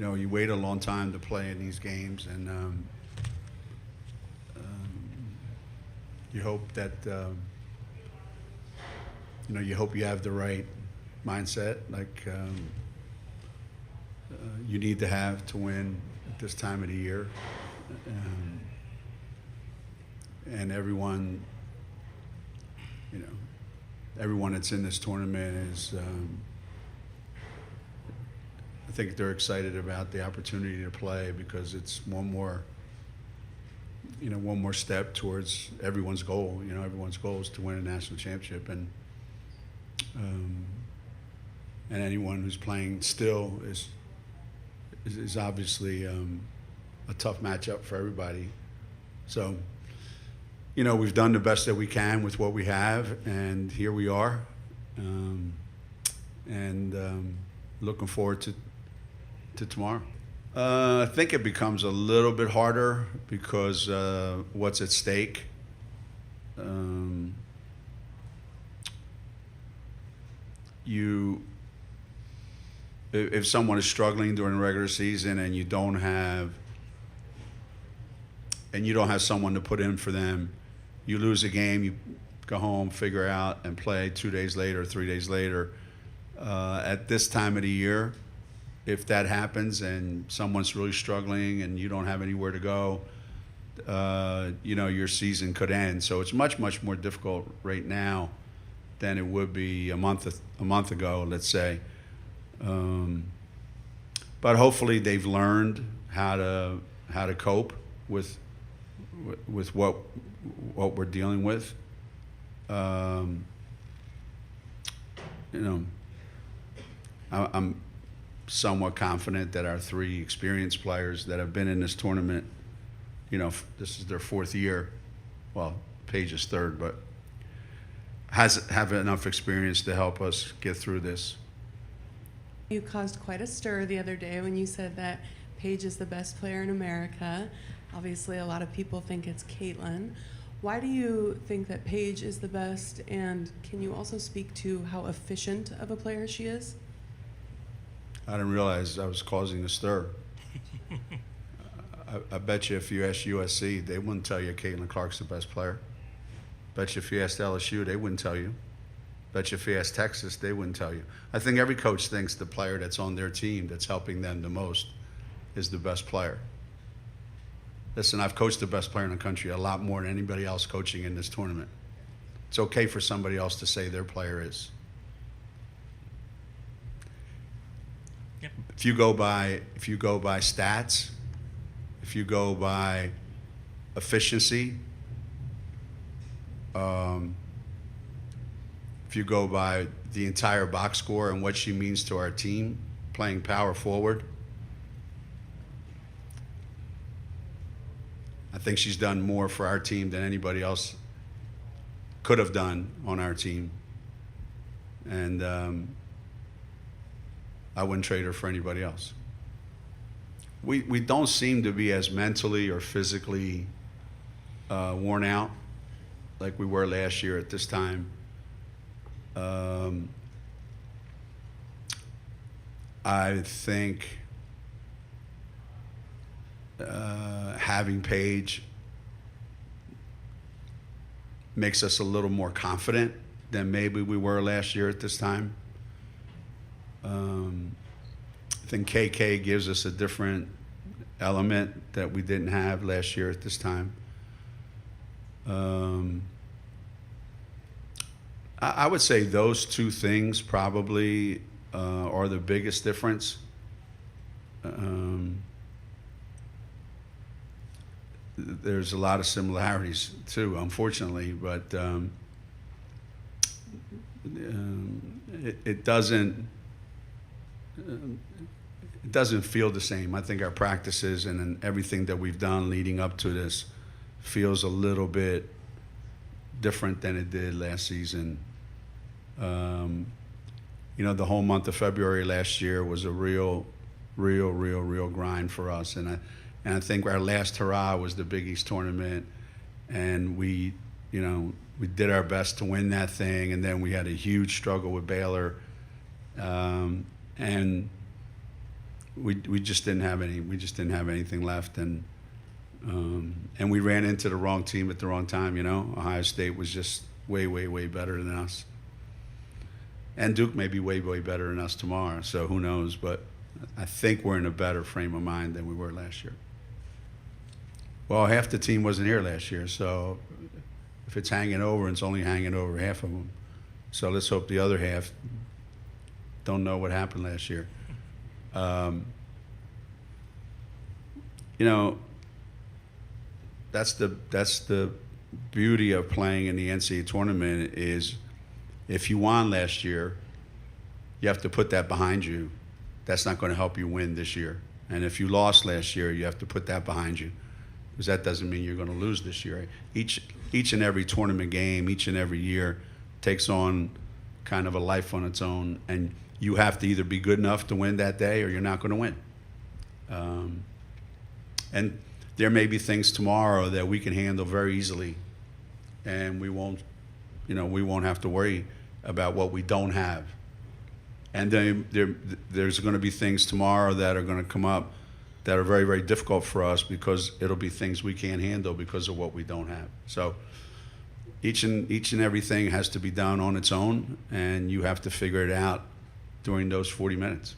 you wait a long time to play in these games, and you hope that you hope you have the right mindset, like you need to have to win at this time of the year. And everyone, everyone that's in this tournament is, I think they're excited about the opportunity to play, because it's one more step towards everyone's goal. Everyone's goal is to win a national championship, and anyone who's playing still is obviously a tough matchup for everybody. So, we've done the best that we can with what we have, and here we are. Looking forward to tomorrow. I think it becomes a little bit harder because what's at stake. If someone is struggling during the regular season and you don't have someone to put in for them, you lose a game, you go home, figure out, and play 2 days later, 3 days later. At this time of the year, if that happens and someone's really struggling and you don't have anywhere to go, your season could end. So it's much, much more difficult right now than it would be a month ago, let's say. But hopefully they've learned how to cope with what we're dealing with. I'm somewhat confident that our three experienced players that have been in this tournament, this is their fourth year. Well, Paige is third, but have enough experience to help us get through this. You caused quite a stir the other day when you said that Paige is the best player in America. Obviously, a lot of people think it's Caitlin. Why do you think that Paige is the best, and can you also speak to how efficient of a player she is? I didn't realize I was causing a stir. I bet you if you asked USC, they wouldn't tell you Caitlin Clark's the best player. Bet you if you asked LSU, they wouldn't tell you. Bet you if you asked Texas, they wouldn't tell you. I think every coach thinks the player that's on their team that's helping them the most is the best player. Listen, I've coached the best player in the country a lot more than anybody else coaching in this tournament. It's okay for somebody else to say their player is. Yep. If you go by stats, if you go by efficiency, if you go by the entire box score and what she means to our team, playing power forward, I think she's done more for our team than anybody else could have done on our team. And I wouldn't trade her for anybody else. We don't seem to be as mentally or physically worn out like we were last year at this time. I think having Paige makes us a little more confident than maybe we were last year at this time. I think KK gives us a different element that we didn't have last year at this time. I would say those two things probably are the biggest difference. There's a lot of similarities too, unfortunately, but it doesn't feel the same. I think our practices and everything that we've done leading up to this feels a little bit different than it did last season. The whole month of February last year was a real grind for us, and I think our last hurrah was the Big East tournament, and we did our best to win that thing, and then we had a huge struggle with Baylor, and we just didn't have anything left, and we ran into the wrong team at the wrong time. You know, Ohio State was just way better than us, and Duke may be way better than us tomorrow. So who knows? But I think we're in a better frame of mind than we were last year. Well, half the team wasn't here last year, so if it's hanging over, it's only hanging over half of them. So let's hope the other half don't know what happened last year. You know, that's the beauty of playing in the NCAA tournament is if you won last year, you have to put that behind you. That's not going to help you win this year. And if you lost last year, you have to put that behind you, because that doesn't mean you're going to lose this year. Each and every tournament game, each and every year takes on kind of a life on its own, and you have to either be good enough to win that day or you're not going to win. And there may be things tomorrow that we can handle very easily, and we won't have to worry about what we don't have. And then there's going to be things tomorrow that are going to come up that are very difficult for us, because it'll be things we can't handle because of what we don't have. So each and everything has to be done on its own, and you have to figure it out during those 40 minutes.